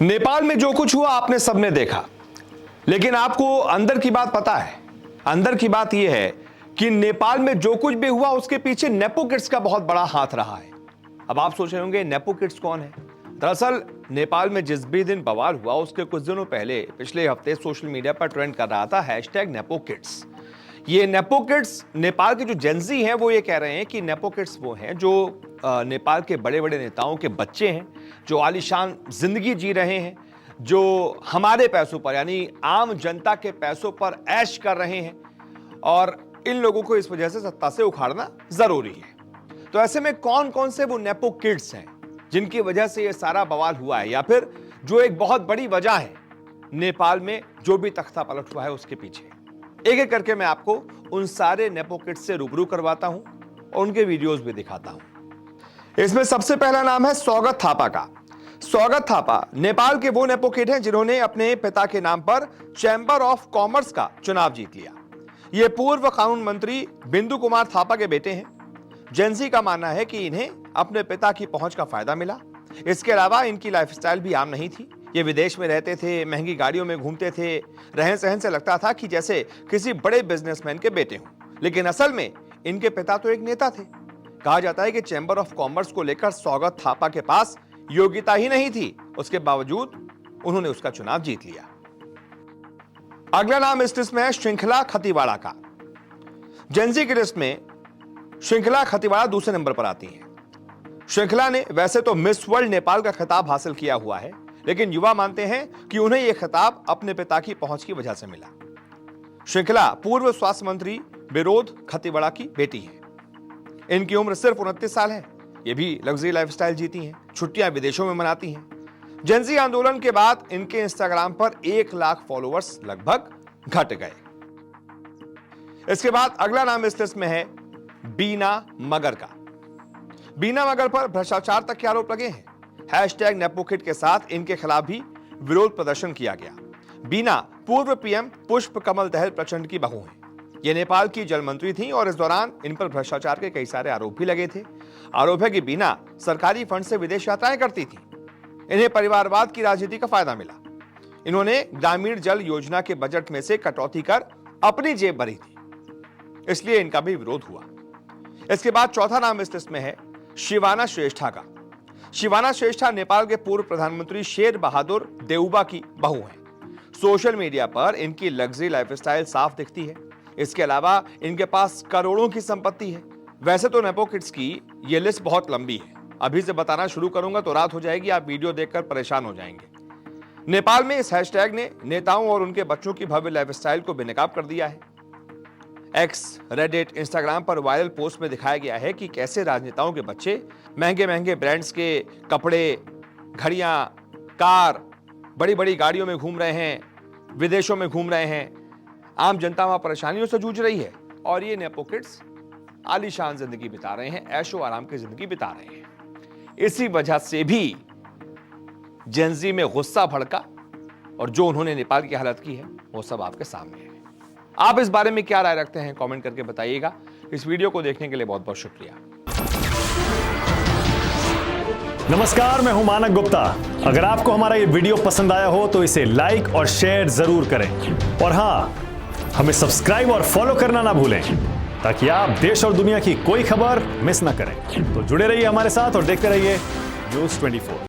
नेपाल में जो कुछ हुआ आपने सबने देखा, लेकिन आपको अंदर की बात पता है। अंदर की बात यह है कि नेपाल में जो कुछ भी हुआ उसके पीछे नेपो किड्स का बहुत बड़ा हाथ रहा है। अब आप सोच रहे होंगे नेपो किड्स कौन है? दरअसल नेपाल में जिस भी दिन बवाल हुआ उसके कुछ दिनों पहले पिछले हफ्ते सोशल मीडिया पर ट्रेंड कर रहा था #नेपो किड्स। ये नेपो किड्स नेपाल के जो जेनजी हैं वो ये कह रहे हैं कि नेपो किड्स वो हैं जो नेपाल के बड़े बड़े नेताओं के बच्चे हैं, जो आलीशान जिंदगी जी रहे हैं, जो हमारे पैसों पर यानी आम जनता के पैसों पर ऐश कर रहे हैं, और इन लोगों को इस वजह से सत्ता से उखाड़ना जरूरी है। तो ऐसे में कौन कौन से वो नेपो किड्स हैं जिनकी वजह से ये सारा बवाल हुआ है, या फिर जो एक बहुत बड़ी वजह है नेपाल में जो भी तख्ता पलट हुआ है उसके पीछे। एक एक करके मैं आपको उन सारे नेपो किड्स से रूबरू करवाता हूं और उनके वीडियोस भी दिखाता हूं। इसमें सबसे पहला नाम है स्वागत थापा का। स्वागत थापा नेपाल के वो नेपो किड हैं जिन्होंने अपने पिता के नाम पर चैंबर ऑफ कॉमर्स का चुनाव जीत लिया। ये पूर्व कानून मंत्री बिंदु कुमार थापा के बेटे हैं। जेंजी का मानना है कि इन्हें अपने पिता की पहुंच का फायदा मिला। इसके अलावा इनकी लाइफस्टाइल भी आम नहीं थी। ये विदेश में रहते थे, महंगी गाड़ियों में घूमते थे, रहन सहन से लगता था कि जैसे किसी बड़े बिजनेसमैन के बेटे हों। लेकिन असल में इनके पिता तो एक नेता थे। कहा जाता है कि चैंबर ऑफ कॉमर्स को लेकर स्वागत थापा के पास योग्यता ही नहीं थी, उसके बावजूद उन्होंने उसका चुनाव जीत लिया। अगला नाम इस लिस्ट में है श्रृंखला खतीवाड़ा का। जेंजी की लिस्ट में श्रृंखला खतीवाड़ा दूसरे नंबर पर आती है। श्रृंखला ने वैसे तो मिस वर्ल्ड नेपाल का खिताब हासिल किया हुआ है, लेकिन युवा मानते हैं कि उन्हें यह खिताब अपने पिता की पहुंच की वजह से मिला। श्रृंखला पूर्व स्वास्थ्य मंत्री विरोध खतीवाड़ा की बेटी है। इनकी उम्र सिर्फ 29 साल है। ये भी लग्जरी लाइफस्टाइल जीती हैं, छुट्टियां विदेशों में मनाती हैं। जेंजी आंदोलन के बाद इनके इंस्टाग्राम पर 1 लाख फॉलोअर्स लगभग घट गए। इसके बाद अगला नाम इस लिस्ट में है बीना मगर का। बीना मगर पर भ्रष्टाचार तक के आरोप लगे हैं। #नेपो किड के साथ इनके खिलाफ भी विरोध प्रदर्शन किया गया। बीना पूर्व पीएम पुष्प कमल दहल प्रचंड की बहू हैं। ये नेपाल की जल मंत्री थी और इस दौरान इन पर भ्रष्टाचार के कई सारे आरोप भी लगे थे। आरोप है कि बीना सरकारी फंड से विदेश यात्राएं करती थी। इन्हें परिवारवाद की राजनीति का फायदा मिला। इन्होंने ग्रामीण जल योजना के बजट में से कटौती कर अपनी जेब भरी थी, इसलिए इनका भी विरोध हुआ। इसके बाद चौथा नाम इस लिस्ट में है शिवाना श्रेष्ठा का। शिवाना श्रेष्ठा नेपाल के पूर्व प्रधानमंत्री शेर बहादुर देउबा की बहू हैं। सोशल मीडिया पर इनकी लग्जरी लाइफस्टाइल साफ दिखती है। इसके अलावा इनके पास करोड़ों की संपत्ति है। वैसे तो नेपो किड्स की ये लिस्ट बहुत लंबी है, अभी से बताना शुरू करूंगा तो रात हो जाएगी, आप वीडियो देखकर परेशान हो जाएंगे। नेपाल में इस हैशटैग ने नेताओं और उनके बच्चों की भव्य लाइफस्टाइल को बेनकाब कर दिया है। एक्स, रेडिट, इंस्टाग्राम पर वायरल पोस्ट में दिखाया गया है कि कैसे राजनेताओं के बच्चे महंगे महंगे ब्रांड्स के कपड़े, घड़ियां, कार, बड़ी बड़ी गाड़ियों में घूम रहे हैं, विदेशों में घूम रहे हैं। आम जनता वहां परेशानियों से जूझ रही है और ये नेपो किड्स आलीशान जिंदगी बिता रहे हैं, ऐशो आराम की जिंदगी बिता रहे हैं। इसी वजह से भी जेंजी में गुस्सा भड़का और जो उन्होंने नेपाल की हालत की है वो सब आपके सामने है। आप इस बारे में क्या राय रखते हैं कमेंट करके बताइएगा। इस वीडियो को देखने के लिए बहुत बहुत शुक्रिया। नमस्कार, मैं हूं मानक गुप्ता। अगर आपको हमारा ये वीडियो पसंद आया हो तो इसे लाइक और शेयर जरूर करें, और हां, हमें सब्सक्राइब और फॉलो करना ना भूलें ताकि आप देश और दुनिया की कोई खबर मिस ना करें। तो जुड़े रहिए हमारे साथ और देखते रहिए न्यूज़ 24।